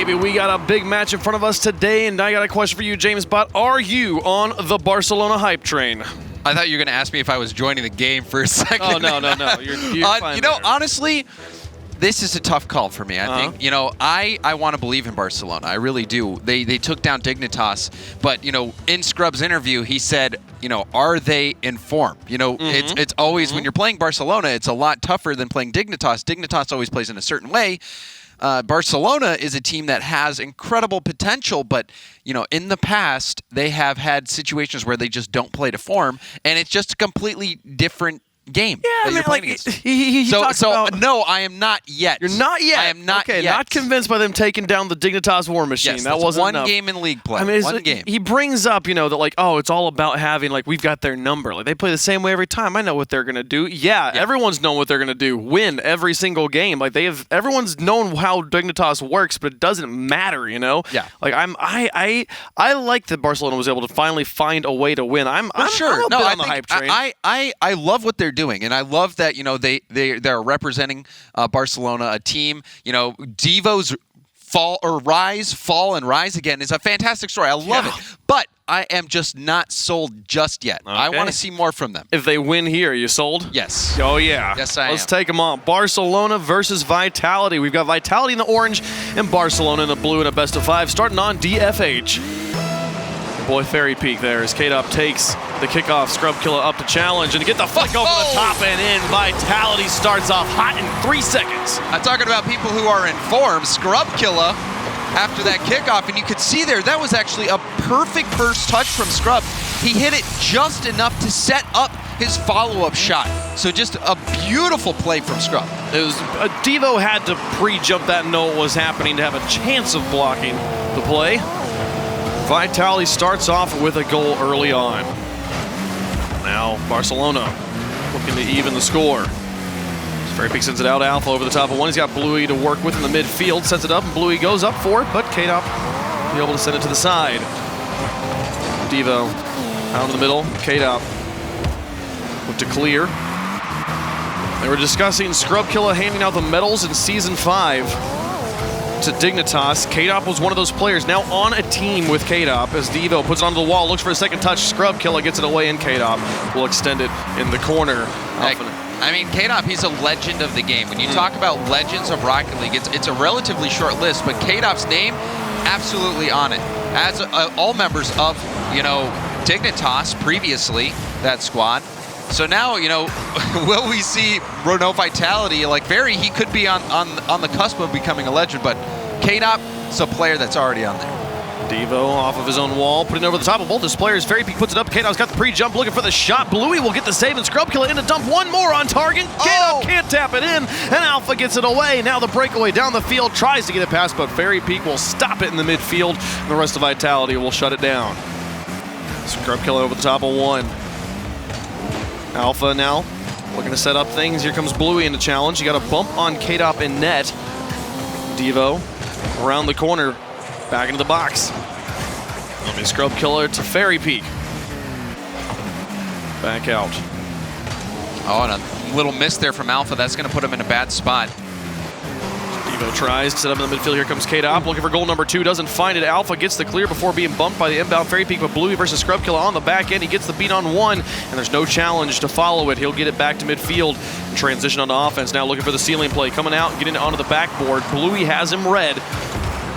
baby. We got a big match in front of us today, and I got a question for you, James Bott. Are you on the Barcelona hype train? I thought you were going to ask me if I was joining the game for a second. Oh, no. You're fine. You know, honestly, this is a tough call for me. I think, you know, I want to believe in Barcelona. I really do. They took down Dignitas, but, you know, in Scrub's interview, he said, you know, are they in form? You know, it's always, when you're playing Barcelona, it's a lot tougher than playing Dignitas. Dignitas always plays in a certain way. Barcelona is a team that has incredible potential, but, you know, in the past, they have had situations where they just don't play to form, and it's just a completely different game. Yeah, that I mean, you're playing like, against. he talks about... No, I am not yet. You're not yet? I am not yet. Not convinced by them taking down the Dignitas War Machine. Yes, that wasn't one enough. game in league play. I mean, one game. He brings up, you know, that like, oh, it's all about having, like, we've got their number. Like, they play the same way every time. I know what they're going to do. Yeah, everyone's known what they're going to do. Win every single game. Like, everyone's known how Dignitas works, but it doesn't matter, you know? Yeah. Like, I like that Barcelona was able to finally find a way to win. I'm sure. a bit on the hype train. I love what they're doing, and I love that, you know, they're representing Barcelona, a team. You know, Devo's fall, and rise again is a fantastic story. I love it, but I am just not sold just yet. Okay. I want to see more from them. If they win here, are you sold? Yes. Oh, yeah. Yes, I am. Let's take them on. Barcelona versus Vitality. We've got Vitality in the orange and Barcelona in the blue in a best of 5, starting on DFH. Boy, Fairy Peak there as K-Dop takes the kickoff. Scrub Killer up to challenge and to get the flick over the top and in. Vitality starts off hot in 3 seconds. I'm talking about people who are in form. Scrub Killer after that kickoff, and you could see there, that was actually a perfect first touch from Scrub. He hit it just enough to set up his follow-up shot. So just a beautiful play from Scrub. It was Devo had to pre-jump that, know what was happening to have a chance of blocking the play. Vitality starts off with a goal early on. Now Barcelona looking to even the score. Fairy Peak sends it out. Alpha over the top of one. He's got Bluey to work with in the midfield. Sets it up, and Bluey goes up for it, but K-Dop be able to send it to the side. Devo out in the middle. K-Dop look to clear. They were discussing Scrub Killer handing out the medals in Season 5 to Dignitas. K-Dop was one of those players now on a team with K-Dop as Devo puts it onto the wall, looks for a second touch. Scrub Killer gets it away, and K-Dop will extend it in the corner. I mean, K-Dop, he's a legend of the game. When you talk about legends of Rocket League, it's a relatively short list, but K-Dop's name, absolutely on it. As all members of, you know, Dignitas previously, that squad. So now, you know, will we see Renault Vitality? Like, he could be on the cusp of becoming a legend, but K-Dop is a player that's already on there. Devo off of his own wall, putting it over the top of both his players. Fairy Peak puts it up. K-Dop's got the pre-jump, looking for the shot. Bluey will get the save, and Scrub Killer in to dump one more on target. K-Dop can't tap it in, and Alpha gets it away. Now the breakaway down the field, tries to get it past, but Fairy Peak will stop it in the midfield, and the rest of Vitality will shut it down. Scrub Killer over the top of one. Alpha now looking to set up things. Here comes Bluey in the challenge. You got a bump on K-Dop in net. Devo around the corner, back into the box. Let me Scrub Killer to Fairy Peak. Back out. Oh, and a little miss there from Alpha. That's going to put him in a bad spot. Devo tries to set up in the midfield. Here comes K-Dop looking for goal number 2. Doesn't find it. Alpha gets the clear before being bumped by the inbound Fairy Peak, but Bluey versus Scrub Killer on the back end. He gets the beat on one, and there's no challenge to follow it. He'll get it back to midfield and transition on the offense. Now looking for the ceiling play. Coming out and getting it onto the backboard. Bluey has him red.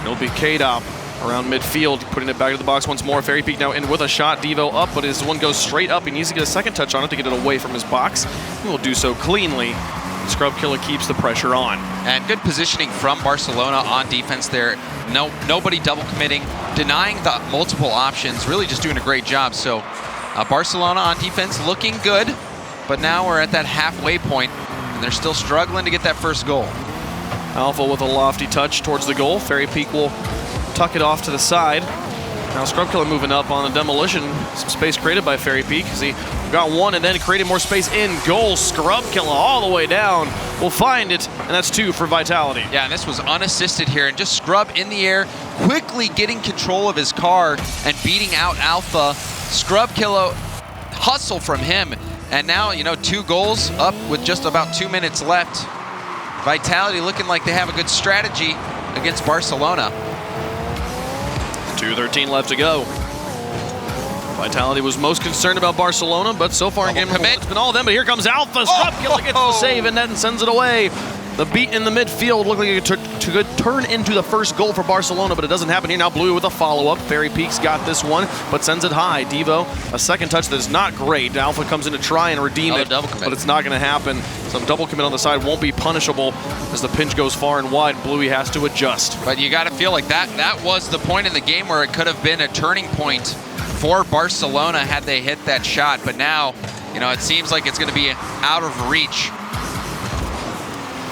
It'll be K-Dop around midfield, putting it back to the box once more. Fairy Peak now in with a shot. Devo up, but his one goes straight up. He needs to get a second touch on it to get it away from his box. He will do so cleanly. Scrub Killer keeps the pressure on. And good positioning from Barcelona on defense there. Nobody double committing, denying the multiple options, really just doing a great job. So Barcelona on defense looking good, but now we're at that halfway point, and they're still struggling to get that first goal. Alpha with a lofty touch towards the goal. Fairy Peak will tuck it off to the side. Now Scrub Killer moving up on the demolition. Some space created by Fairy Peak as he got one and then created more space in goal. Scrub Killer all the way down. Will find it, and that's 2 for Vitality. Yeah, and this was unassisted here, and just Scrub in the air, quickly getting control of his car and beating out Alpha. Scrub Killer, hustle from him, and now, you know, 2 goals up with just about 2 minutes left. Vitality looking like they have a good strategy against Barcelona. 2:13 left to go. Vitality was most concerned about Barcelona, but so far in game number 1, it's been all of them. But here comes Alpha. Scrubkilla gets the save and then sends it away. The beat in the midfield looked like it could turn into the first goal for Barcelona, but it doesn't happen here. Now Blue with a follow-up. Fairy Peaks got this one, but sends it high. Devo, a second touch that is not great. Alpha comes in to try and redeem it, but it's not going to happen. Some double commit on the side won't be punishable as the pinch goes far and wide. Bluey has to adjust. But you got to feel like that was the point in the game where it could have been a turning point for Barcelona had they hit that shot. But now, you know, it seems like it's going to be out of reach.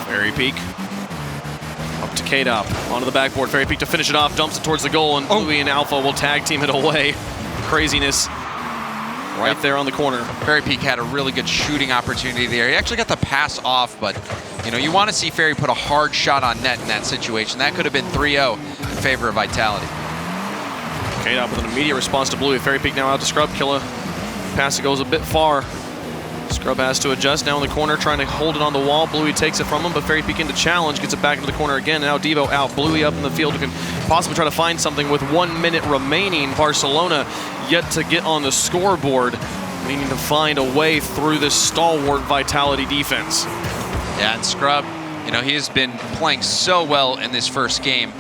Fairy Peak up to K-Dop, onto the backboard. Fairy Peak to finish it off, dumps it towards the goal, and Bluey and Alpha will tag team it away. Craziness right there on the corner. Fairy Peak had a really good shooting opportunity there. He actually got the pass off, but you know, you want to see Fairy put a hard shot on net in that situation. That could have been 3-0 in favor of Vitality. K-Dop with an immediate response to Bluey. Fairy Peak now out to Scrubkilla. Pass goes a bit far. Scrub has to adjust now in the corner, trying to hold it on the wall. Bluey takes it from him, but Fairy Peak into challenge, gets it back into the corner again. Now Devo out, Bluey up in the field, who can possibly try to find something with 1 minute remaining. Barcelona yet to get on the scoreboard, needing to find a way through this stalwart Vitality defense. Yeah, and Scrub, you know, he has been playing so well in this first game.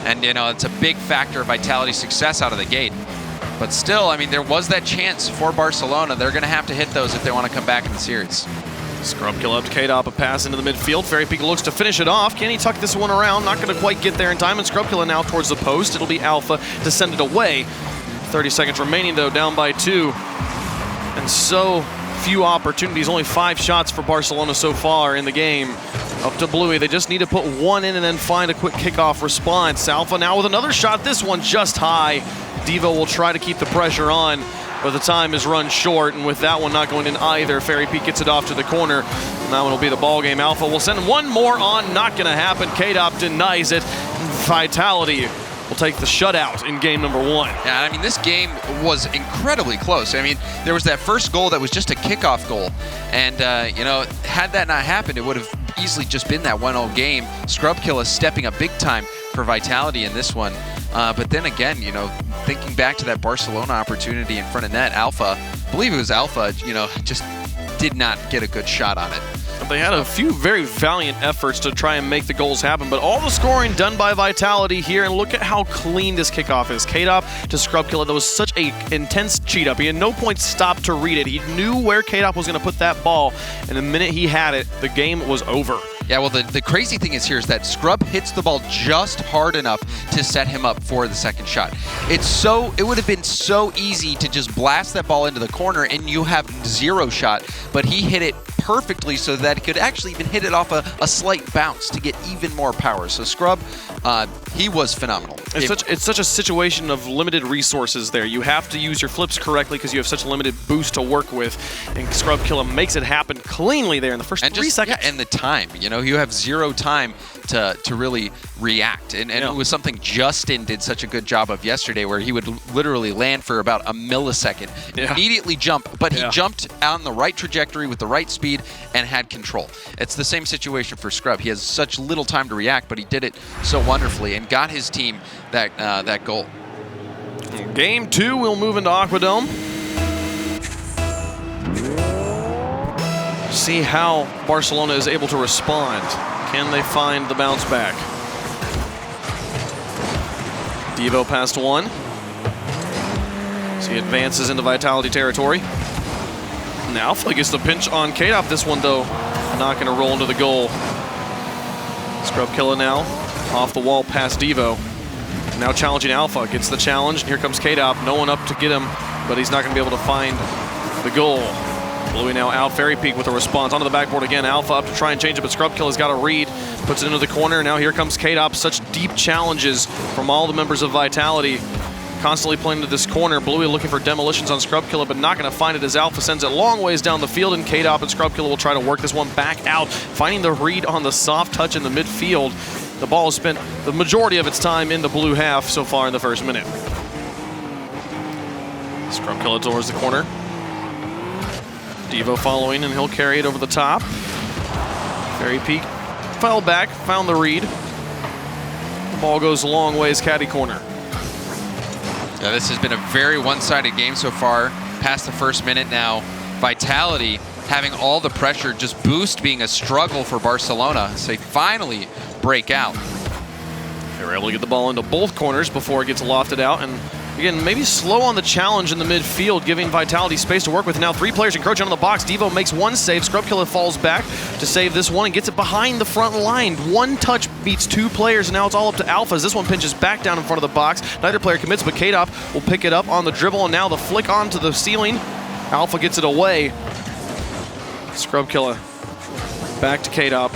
And, you know, it's a big factor of Vitality's success out of the gate. But still, I mean, there was that chance for Barcelona. They're going to have to hit those if they want to come back in the series. Scrubkilla up to K-Dop, a pass into the midfield. Fairy Peak looks to finish it off. Can he tuck this one around? Not going to quite get there in time. And Scrubkilla now towards the post. It'll be Alpha to send it away. 30 seconds remaining, though, down by 2. And so few opportunities. Only 5 shots for Barcelona so far in the game. Up to Bluey. They just need to put one in and then find a quick kickoff response. Alpha now with another shot. This one just high. Devo will try to keep the pressure on, but the time is run short, and with that one not going in either, Fairy Peak gets it off to the corner, and that one will be the ball game. Alpha will send one more on, not going to happen. K-Dop denies it. Vitality will take the shutout in game number 1. Yeah, I mean, this game was incredibly close. I mean, there was that first goal that was just a kickoff goal, and, you know, had that not happened, it would have easily just been that 1-0 game. Scrubkilla stepping up big time for Vitality in this one. But then again, you know, thinking back to that Barcelona opportunity in front of net, Alpha, I believe it was Alpha, you know, just did not get a good shot on it. They had a few very valiant efforts to try and make the goals happen, but all the scoring done by Vitality here, and look at how clean this kickoff is. K-Dop to Scrubkilla. That was such an intense cheat up. He had no point stopped to read it. He knew where K-Dop was going to put that ball, and the minute he had it, the game was over. Yeah, well, the crazy thing is here is that Scrub hits the ball just hard enough to set him up for the second shot. It would have been so easy to just blast that ball into the corner and you have 0 shot, but he hit it perfectly so that he could actually even hit it off a slight bounce to get even more power. So Scrub, he was phenomenal. It's such a situation of limited resources there. You have to use your flips correctly because you have such a limited boost to work with, and Scrubkilla makes it happen cleanly there in the first 3 seconds. Yeah, and the time, you know, you have 0 time to really react. And it was something Justin did such a good job of yesterday, where he would literally land for about a millisecond, immediately jump, but he jumped on the right trajectory with the right speed and had control. It's the same situation for Scrub. He has such little time to react, but he did it so wonderfully and got his team that goal. Game 2, we'll move into Aquadome. See how Barcelona is able to respond. Can they find the bounce back? Devo past 1. So he advances into Vitality territory. Now Alpha gets the pinch on K-Dop. This one, though, not going to roll into the goal. Scrubkilla now off the wall past Devo. Now challenging Alpha. Gets the challenge, and here comes K-Dop. No one up to get him, but he's not going to be able to find the goal. Bluey now out. Fairy Peak with a response. Onto the backboard again. Alpha up to try and change it, but Scrubkilla's got a read. Puts it into the corner. Now here comes K-Dop. Such deep challenges from all the members of Vitality. Constantly playing to this corner. Bluey looking for demolitions on Scrubkilla, but not going to find it as Alpha sends it long ways down the field, and K-Dop and Scrubkilla will try to work this one back out, finding the read on the soft touch in the midfield. The ball has spent the majority of its time in the blue half so far in the first minute. Scrubkilla towards the corner. Devo following, and he'll carry it over the top. Fairy Peak fell back, found the read. The ball goes a long ways, caddy corner. Yeah, this has been a very one-sided game so far. Past the first minute now, Vitality having all the pressure, just Boost being a struggle for Barcelona as they finally break out. They were able to get the ball into both corners before it gets lofted out, and again, maybe slow on the challenge in the midfield, giving Vitality space to work with. Now 3 players encroach on the box. Devo makes 1 save. Scrubkilla falls back to save this one and gets it behind the front line. 1 touch beats 2 players, and now it's all up to Alpha as this one pinches back down in front of the box. Neither player commits, but Kadop will pick it up on the dribble, and now the flick onto the ceiling. Alpha gets it away. Scrubkilla back to Kadop.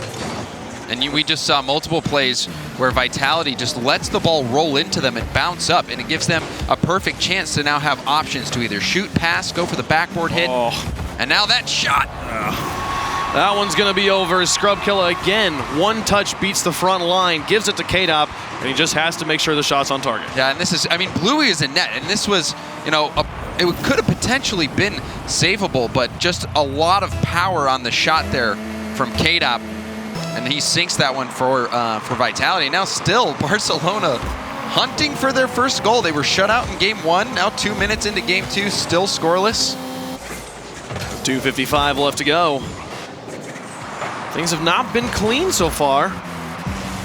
And we just saw multiple plays where Vitality just lets the ball roll into them and bounce up, and it gives them a perfect chance to now have options to either shoot, pass, go for the backboard hit. And now that shot. That one's going to be over. Scrubkilla again, 1 touch beats the front line, gives it to Kadop, and he just has to make sure the shot's on target. Yeah, and this is, I mean, Bluey is in net, and this was, you know, it could have potentially been savable, but just a lot of power on the shot there from Kadop. And he sinks that one for Vitality. Now still Barcelona hunting for their first goal. They were shut out in game 1. Now 2 minutes into game 2, still scoreless. 2:55 left to go. Things have not been clean so far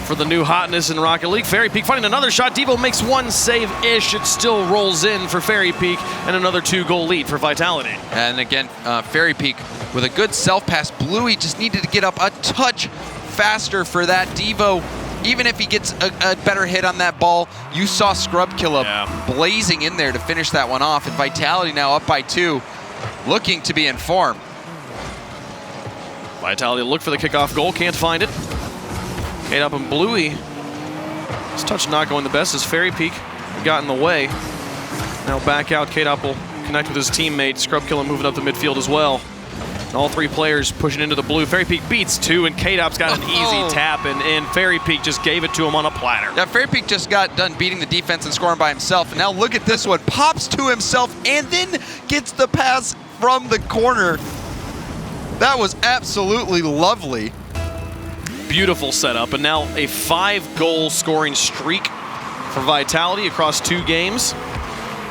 for the new hotness in Rocket League. Fairy Peak finding another shot. Devo makes 1 save-ish. It still rolls in for Fairy Peak, and another 2-goal lead for Vitality. And again, Fairy Peak with a good self-pass. Bluey just needed to get up a touch faster for that. Devo, even if he gets a better hit on that ball, you saw Scrubkilla blazing in there to finish that one off. And Vitality now up by 2, looking to be in form. Vitality look for the kickoff goal, can't find it. Kadop and Bluey. His touch not going the best as Fairy Peak got in the way. Now back out, Kadop will connect with his teammate. Scrubkilla moving up the midfield as well. And all 3 players pushing into the blue. Fairy Peak beats 2, and Kadop's got an easy tap, and Fairy Peak just gave it to him on a platter. Yeah, Fairy Peak just got done beating the defense and scoring by himself, and now look at this one. Pops to himself and then gets the pass from the corner. That was absolutely lovely. Beautiful setup, and now a 5-goal scoring streak for Vitality across 2 games.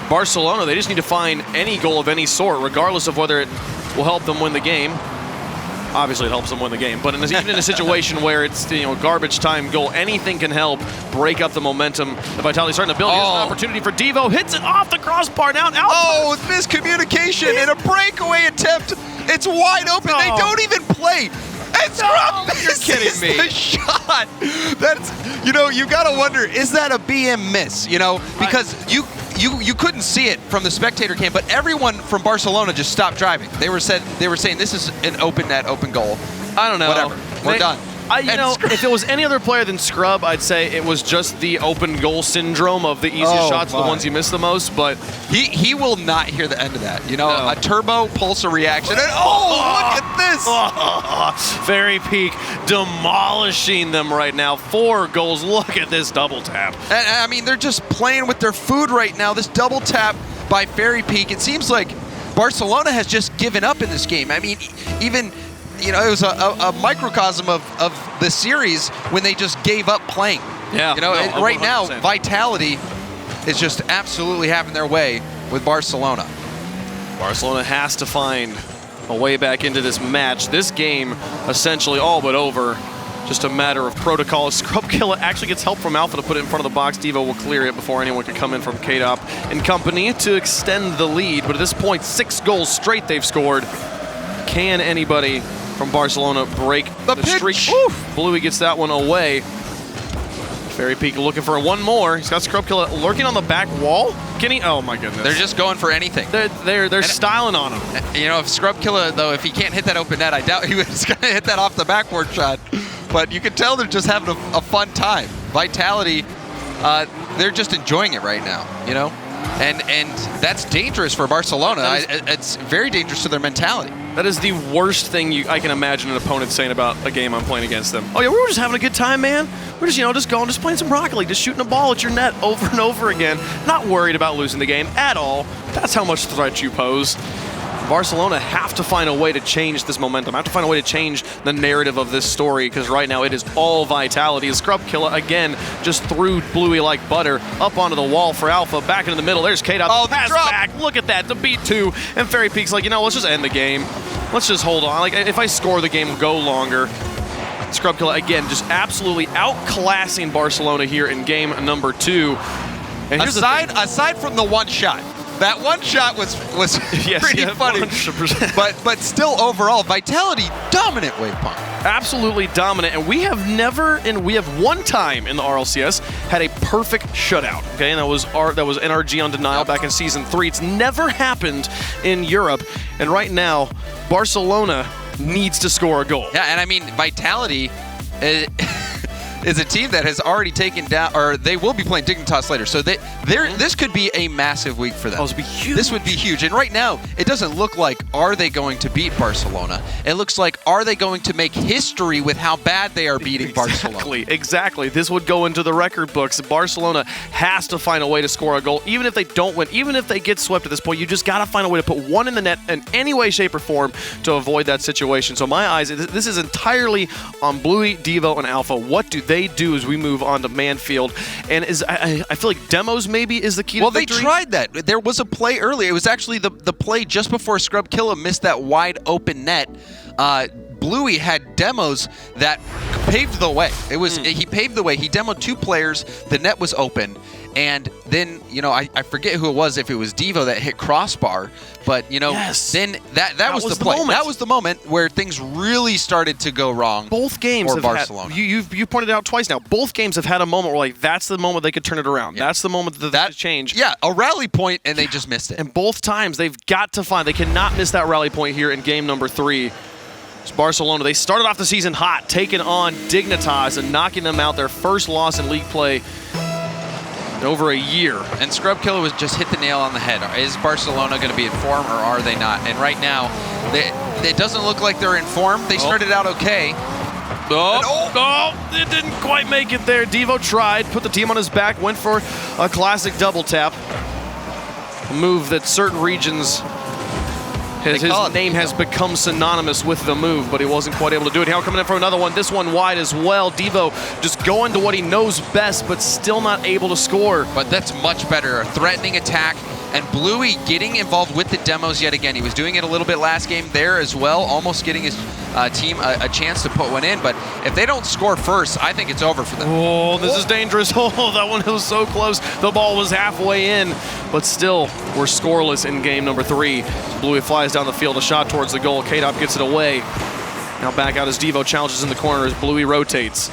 Barcelona, they just need to find any goal of any sort, regardless of whether it will help them win the game. Obviously, it helps them win the game, but even in a situation where it's, you know, garbage time goal, anything can help break up the momentum. The Vitality starting to build. Here's an opportunity for Devo. Hits it off the crossbar down. Oh, miscommunication and a breakaway attempt. It's wide open. They don't even play. It's you're kidding me. The shot. That's, you know, you gotta wonder, is that a BM miss? You know, because you couldn't see it from the spectator cam, but everyone from Barcelona just stopped driving. They were saying this is an open net, open goal. I don't know. Whatever. We're done. You know, if it was any other player than Scrub, I'd say it was just the open goal syndrome of the easiest shots, the ones you miss the most, but he will not hear the end of that. You know, a turbo pulsar reaction, and look at this! Fairy Peak demolishing them right now. 4 goals. Look at this double tap. And, I mean, they're just playing with their food right now. This double tap by Fairy Peak. It seems like Barcelona has just given up in this game. I mean, even, you know, it was a microcosm of the series when they just gave up playing. Yeah. You know, right 100%. now, Vitality is just absolutely having their way with Barcelona. Barcelona has to find a way back into this match. This game essentially all but over. Just a matter of protocol. Scrubkilla actually gets help from Alpha to put it in front of the box. Devo will clear it before anyone can come in from Kadop and company to extend the lead. But at this point, 6 goals straight they've scored. Can anybody from Barcelona break the streak? Oof. Bluey gets that one away. Fairy Peak looking for 1 more. He's got Scrubkilla lurking on the back wall. Can he? Oh my goodness. They're just going for anything. They're styling on him. You know, if Scrubkilla, though, if he can't hit that open net, I doubt he was going to hit that off the backboard shot. But you can tell they're just having a fun time. Vitality, they're just enjoying it right now, you know? And that's dangerous for Barcelona. It's very dangerous to their mentality. That is the worst thing I can imagine an opponent saying about a game I'm playing against them. Oh yeah, we were just having a good time, man. We're just, you know, just playing some Rocket League, just shooting a ball at your net over and over again. Not worried about losing the game at all. That's how much threat you pose. Barcelona have to find a way to change this momentum. Have to find a way to change the narrative of this story, because right now it is all Vitality. Scrub Killer again just threw Bluey like butter up onto the wall for Alpha. Back into the middle. There's K-Dot. Oh, pass drop. back. Look at that. To beat 2. And Fairy Peak's like, let's just end the game. Let's just hold on. Like, if I score, the game will go longer. Scrub Killer again just absolutely outclassing Barcelona here in game number 2. And here's aside from the one shot. That one shot was pretty funny. 100%. But still, overall, Vitality dominant, Wavepunk. Absolutely dominant, and we have one time in the RLCS had a perfect shutout. Okay, and that was NRG on Denial back in Season 3. It's never happened in Europe, and right now, Barcelona needs to score a goal. Yeah, and I mean, Vitality is a team that has already taken down, or they will be playing Dignitas later. So this could be a massive week for them. Oh, this would be huge. This would be huge. And right now, it doesn't look like, are they going to beat Barcelona? It looks like, are they going to make history with how bad they are beating Barcelona? Exactly. This would go into the record books. Barcelona has to find a way to score a goal. Even if they don't win, even if they get swept at this point, you just got to find a way to put one in the net in any way, shape, or form to avoid that situation. So my eyes, this is entirely on Bluey, Devo, and Alpha. What do they do as we move on to Manfield? And I feel like demos maybe is the key to victory. Well, they tried that. There was a play earlier. It was actually the play just before Scrub Killa missed that wide open net. Bluey had demos that paved the way. He paved the way. He demoed 2 players. The net was open. And then, I forget who it was, if it was Devo that hit crossbar, but, yes. Then that was the play. Moment. That was the moment where things really started to go wrong. Both games for have Barcelona. You pointed it out twice now. Both games have had a moment where, that's the moment they could turn it around. Yeah. That's the moment that change. Yeah, a rally point, and they just missed it. And both times they've got to find, they cannot miss that rally point here in game number 3. It's Barcelona. They started off the season hot, taking on Dignitas and knocking them out, their first loss in league play in over a year. And Scrub Killer was just hit the nail on the head. Is Barcelona going to be in form, or are they not? And right now, it doesn't look like they're in form. They started out okay. It didn't quite make it there. Devo tried, put the team on his back, went for a classic double tap. A move that certain regions, his name has become synonymous with the move, but he wasn't quite able to do it. Now coming in for another one, this one wide as well. Devo just going to what he knows best, but still not able to score. But that's much better. A threatening attack, and Bluey getting involved with the demos yet again. He was doing it a little bit last game there as well, almost getting his team a chance to put one in. But if they don't score first, I think it's over for them. Oh, this is dangerous. Oh, that one was so close. The ball was halfway in, but still, we're scoreless in game number 3. Bluey flies down the field, a shot towards the goal. K-Dop gets it away. Now back out as Devo challenges in the corner as Bluey rotates.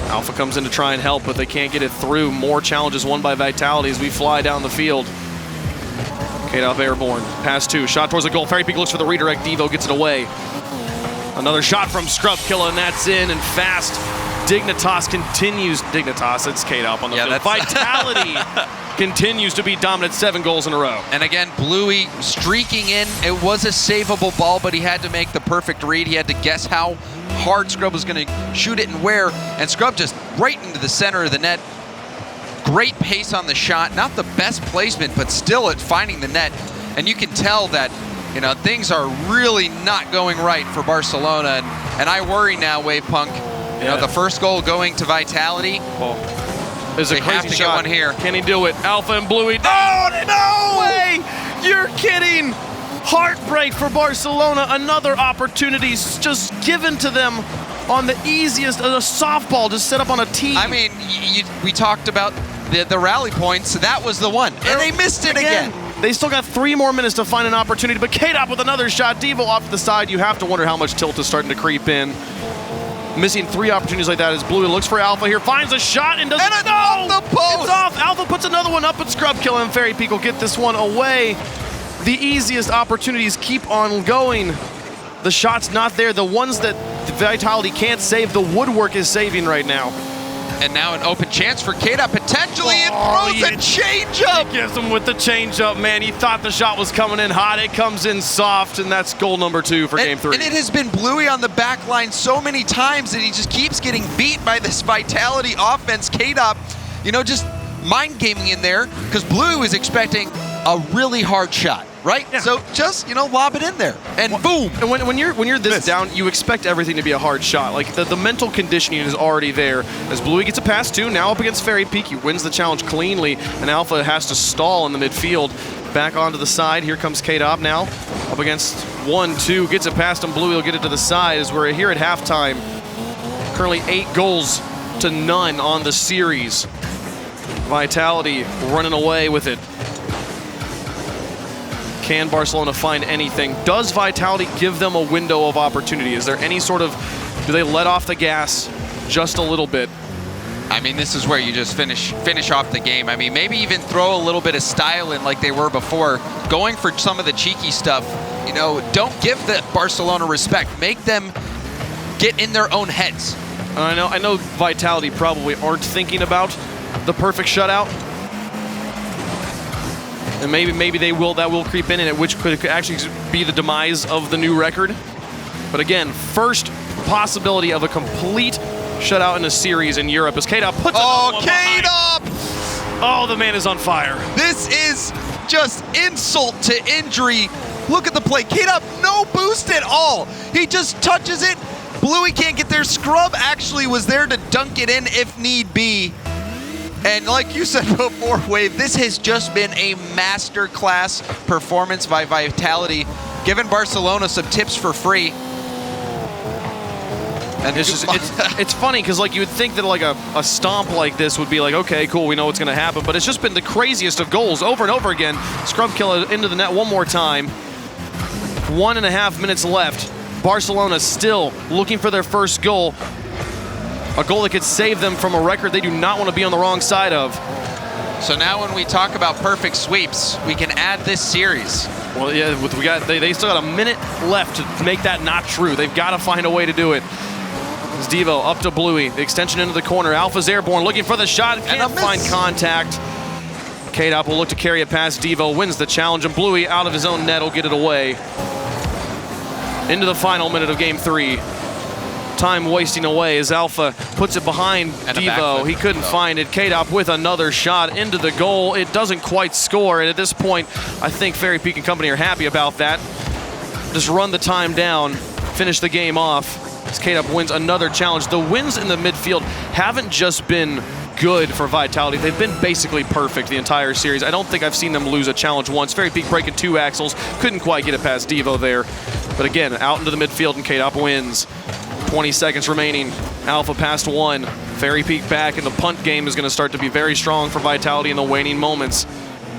Alpha comes in to try and help, but they can't get it through. More challenges won by Vitality as we fly down the field. K-Dop airborne. Pass 2. Shot towards the goal. Fairy Peak looks for the redirect. Devo gets it away. Another shot from Scrub Killa, and that's in and fast. Dignitas continues. Dignitas, it's K-Dop on the field. Vitality continues to be dominant, 7 goals in a row. And again, Bluey streaking in. It was a savable ball, but he had to make the perfect read. He had to guess how hard Scrub was going to shoot it and where. And Scrub just right into the center of the net. Great pace on the shot. Not the best placement, but still at finding the net. And you can tell that, things are really not going right for Barcelona. And I worry now, Wavepunk. The first goal going to Vitality. There's a crazy shot. One here. Can he do it? Alpha and Bluey. Oh, no way! You're kidding! Heartbreak for Barcelona. Another opportunity just given to them on the easiest, a softball just set up on a tee. I mean, we talked about the rally points. That was the one. And they missed it again. They still got 3 more minutes to find an opportunity, but K-Dop with another shot. Devo off to the side. You have to wonder how much tilt is starting to creep in. Missing 3 opportunities like that as Bluey looks for Alpha here, finds a shot and doesn't. And off the post. It's off. Alpha puts another one up, but Scrub Killa and Fairy Peak will get this one away. The easiest opportunities keep on going. The shot's not there. The ones that Vitality can't save, the woodwork is saving right now. And now an open chance for K-Dop potentially. It throws a change-up. He gives him with the change-up, man. He thought the shot was coming in hot. It comes in soft, and that's goal number 2 for game 3. And it has been Bluey on the back line so many times that he just keeps getting beat by this Vitality offense. K-Dop, just mind gaming in there because Bluey was expecting a really hard shot, right? Yeah. So just, lob it in there, and boom. And when you're this Missed. down, you expect everything to be a hard shot. Like the mental conditioning is already there. As Bluey gets a pass too, now up against Fairy Peak, he wins the challenge cleanly, and Alpha has to stall in the midfield. Back onto the side, here comes K-Dop now, up against 1-2, gets it past him, Bluey will get it to the side as we're here at halftime. Currently 8-0 on the series. Vitality running away with it. Can Barcelona find anything? Does Vitality give them a window of opportunity? Is there any sort of, do they let off the gas just a little bit? I mean, this is where you just finish off the game. I mean, maybe even throw a little bit of style in like they were before, going for some of the cheeky stuff. Don't give the Barcelona respect. Make them get in their own heads. I know Vitality probably aren't thinking about the perfect shutout. And maybe that will creep in, and which could actually be the demise of the new record. But again, first possibility of a complete shutout in a series in Europe as K-Dop puts it on. K-Dop! Oh, the man is on fire. This is just insult to injury. Look at the play. K-Dop, no boost at all. He just touches it. Bluey can't get there. Scrub actually was there to dunk it in if need be. And like you said before, Wave, this has just been a masterclass performance by Vitality, giving Barcelona some tips for free. And it's funny because like you would think that like a stomp like this would be like, okay, cool, we know what's going to happen, but it's just been the craziest of goals over and over again. Scrub kill it into the net one more time. 1.5 minutes left. Barcelona still looking for their first goal. A goal that could save them from a record they do not want to be on the wrong side of. So now when we talk about perfect sweeps, we can add this series. Well, yeah, they still got a minute left to make that not true. They've got to find a way to do it. It's Devo up to Bluey. The extension into the corner. Alpha's airborne, looking for the shot. Can't find contact. K-Dop will look to carry it past Devo. Wins the challenge, and Bluey out of his own net will get it away. Into the final minute of Game 3. Time wasting away as Alpha puts it behind Devo. He couldn't find it. K-Dop with another shot into the goal. It doesn't quite score, and at this point, I think Fairy Peak and company are happy about that. Just run the time down, finish the game off. As K-Dop wins another challenge. The wins in the midfield haven't just been good for Vitality. They've been basically perfect the entire series. I don't think I've seen them lose a challenge once. Fairy Peak breaking 2 axles. Couldn't quite get it past Devo there. But again, out into the midfield, and K-Dop wins. 20 seconds remaining. Alpha past 1. Fairy Peak back, and the punt game is going to start to be very strong for Vitality in the waning moments.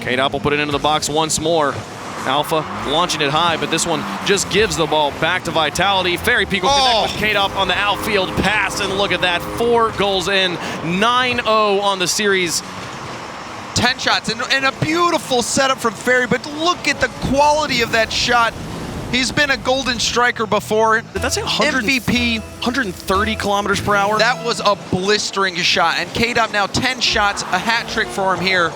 K-Dop will put it into the box once more. Alpha launching it high, but this one just gives the ball back to Vitality. Fairy Peak will connect with K-Dop on the outfield pass, and look at that. 4 goals in, 9-0 on the series. 10 shots, and a beautiful setup from Fairy, but look at the quality of that shot. He's been a golden striker before. That's a MVP. 130 kilometers per hour. That was a blistering shot, and K-Dop now 10 shots, a hat trick for him here.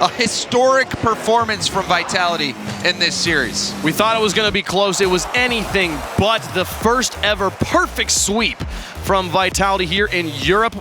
A historic performance from Vitality in this series. We thought it was going to be close. It was anything but the first ever perfect sweep from Vitality here in Europe.